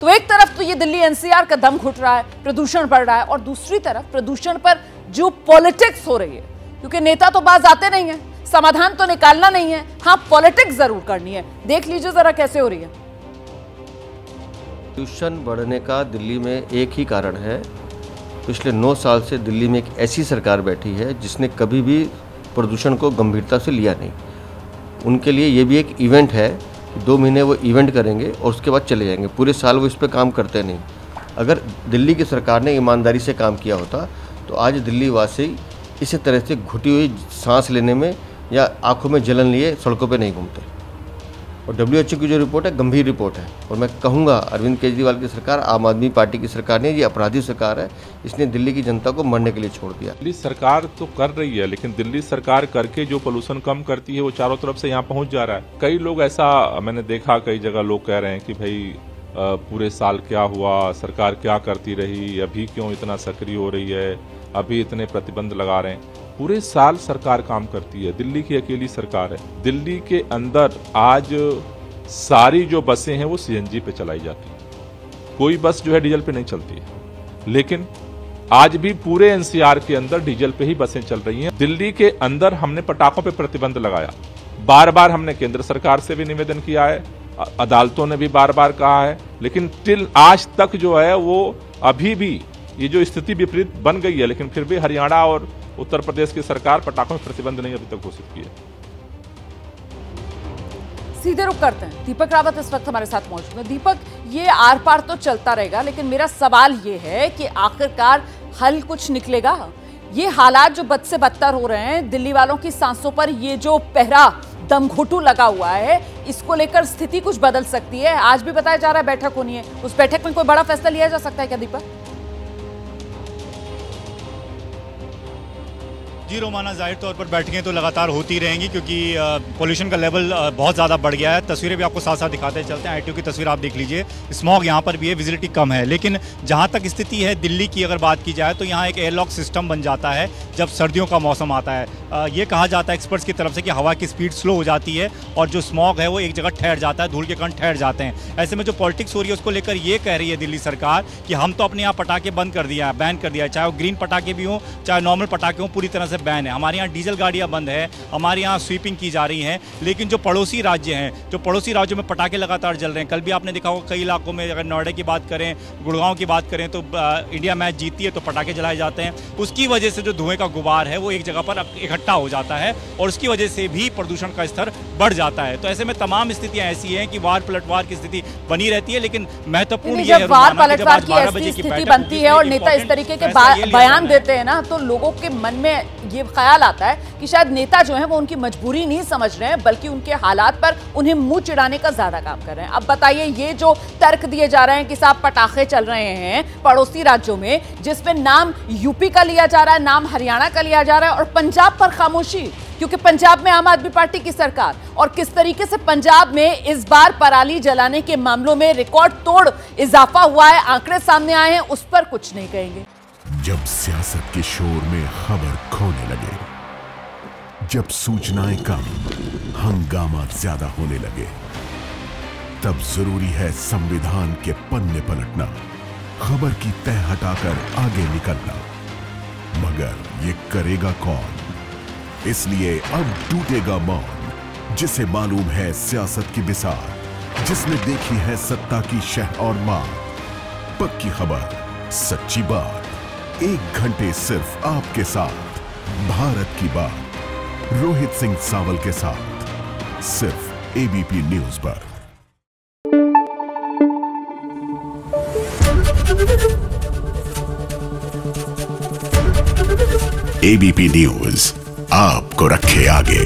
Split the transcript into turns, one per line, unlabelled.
तो एक तरफ तो ये दिल्ली एनसीआर का दम घुट रहा है, प्रदूषण बढ़ रहा है, और दूसरी तरफ प्रदूषण पर जो पॉलिटिक्स हो रही है, क्योंकि नेता तो बाज आते नहीं है, समाधान तो निकालना नहीं है, हाँ पॉलिटिक्स जरूर करनी है। देख लीजिए जरा कैसे हो रही है।
प्रदूषण बढ़ने का दिल्ली में एक ही कारण है, पिछले 9 साल से दिल्ली में एक ऐसी सरकार बैठी है जिसने कभी भी प्रदूषण को गंभीरता से लिया नहीं। उनके लिए ये भी एक इवेंट है कि 2 महीने वो इवेंट करेंगे और उसके बाद चले जाएंगे, पूरे साल वो इस पर काम करते नहीं। अगर दिल्ली की सरकार ने ईमानदारी से काम किया होता तो आज दिल्ली वासी इसी तरह से घुटी हुई सांस लेने में या आंखों में जलन लिए सड़कों पे नहीं घूमते। और WHO की जो रिपोर्ट है गंभीर रिपोर्ट है, और मैं कहूँगा अरविंद केजरीवाल की सरकार, आम आदमी पार्टी की सरकार ने, ये अपराधी सरकार है, इसने दिल्ली की जनता को मरने के लिए छोड़ दिया।
दिल्ली सरकार तो कर रही है, लेकिन दिल्ली सरकार करके जो पोल्यूशन कम करती है वो चारों तरफ से यहाँ पहुँच जा रहा है। कई लोग ऐसा मैंने देखा, कई जगह लोग कह रहे हैं कि भाई पूरे साल क्या हुआ, सरकार क्या करती रही, अभी क्यों इतना सक्रिय हो रही है, अभी इतने प्रतिबंध लगा रहे हैं। पूरे साल सरकार काम करती है, दिल्ली की अकेली सरकार है। दिल्ली के अंदर आज सारी जो बसें हैं वो CNG पे चलाई जाती है, कोई बस जो है डीजल पे नहीं चलती है। लेकिन आज भी पूरे NCR के अंदर डीजल पे ही बसें चल रही हैं। दिल्ली के अंदर हमने पटाखों पे प्रतिबंध लगाया, बार बार हमने केंद्र सरकार से भी निवेदन किया है, अदालतों ने भी बार बार कहा है, लेकिन टिल आज तक जो है वो अभी भी ये जो स्थिति विपरीत बन गई है, लेकिन फिर भी हरियाणा और उत्तर प्रदेश की सरकार पटाखों पर प्रतिबंध नहीं अभी तक घोषित किया।
सीधे रुख करते हैं, दीपक रावत इस वक्त हमारे साथ मौजूद है। दीपक, ये आर पार तो चलता रहेगा, लेकिन मेरा सवाल ये है कि आखिरकार हल कुछ निकलेगा? ये हालात जो बद से बदतर हो रहे हैं, दिल्ली वालों की सांसों पर ये जो पहरा दमघुटू लगा हुआ है, इसको लेकर स्थिति कुछ बदल सकती है। आज भी बताया जा रहा है बैठक होनी है, उस बैठक में कोई बड़ा फैसला लिया जा सकता है क्या दीपक?
जी रोमाना, जाहिर तौर पर बैठकें तो लगातार होती रहेंगी, क्योंकि पोल्यूशन का लेवल बहुत ज़्यादा बढ़ गया है। तस्वीरें भी आपको साथ साथ दिखाते चलते हैं। ITO की तस्वीर आप देख लीजिए, स्मॉग यहाँ पर भी है, विजिबिलिटी कम है। लेकिन जहाँ तक स्थिति है दिल्ली की अगर बात की जाए तो यहाँ एक एयरलॉक सिस्टम बन जाता है जब सर्दियों का मौसम आता है। ये कहा जाता है एक्सपर्ट्स की तरफ से कि हवा की स्पीड स्लो हो जाती है और जो स्मॉग है वो एक जगह ठहर जाता है, धूल के कण ठहर जाते हैं। ऐसे में जो पॉलिटिक्स हो रही है उसको लेकर ये कह रही है दिल्ली सरकार कि हम तो अपने यहाँ पटाखे बंद कर दिया है, बैन कर दिया है, चाहे वो ग्रीन पटाखे भी हों चाहे नॉर्मल पटाखे हों, पूरी तरह से बैन है। हमारे यहाँ डीजल गाड़ियाँ बंद है, हमारे यहाँ स्वीपिंग की जा रही है। लेकिन जो पड़ोसी राज्य हैं, जो पड़ोसी राज्यों में पटाखे लगातार जल रहे हैं, कल भी आपने देखा होगा कई इलाकों में, अगर नोएडा की बात करें, गुड़गांव की बात करें, तो इंडिया मैच जीतती है तो पटाखे जलाए जाते हैं। उसकी वजह से जो धुएं का गुबार है वो एक जगह पर इकट्ठा हो जाता है और उसकी वजह से भी प्रदूषण का स्तर बढ़ जाता है। तो ऐसे में तमाम स्थितियां ऐसी हैं कि वार पलटवार की स्थिति बनी रहती है। लेकिन महत्वपूर्ण ये है
वार पलटवार की ऐसी स्थिति बनती है और नेता इस तरीके के बयान देते हैं ना, तो लोगों के मन में ये ख्याल आता है कि शायद नेता जो है वो उनकी मजबूरी नहीं समझ रहे हैं, बल्कि उनके हालात पर उन्हें मुंह चिढ़ाने का ज्यादा काम कर रहे हैं। अब बताइए, ये जो तर्क दिए जा रहे हैं कि साहब पटाखे चल रहे हैं पड़ोसी राज्यों में, जिसमें नाम यूपी का लिया जा रहा है, नाम हरियाणा का लिया जा रहा है, और पंजाब पर खामोशी, क्योंकि पंजाब में आम आदमी पार्टी की सरकार, और किस तरीके से पंजाब में इस बार पराली जलाने के मामलों में रिकॉर्ड तोड़ इजाफा हुआ है, आंकड़े सामने आए हैं, उस पर कुछ नहीं कहेंगे।
जब सियासत के शोर में खबर खोने लगे, जब सूचनाएं कम हंगामा ज्यादा होने लगे, तब जरूरी है संविधान के पन्ने पलटना, खबर की तह हटाकर आगे निकलना। मगर ये करेगा कौन? इसलिए अब टूटेगा मौन, जिसे मालूम है सियासत की बिसार, जिसने देखी है सत्ता की शह और मार। पक्की खबर, सच्ची बात, 1 घंटे सिर्फ आपके साथ, भारत की बात, रोहित सिंह सावल के साथ, सिर्फ ABP न्यूज पर। ABP न्यूज आपको रखे आगे।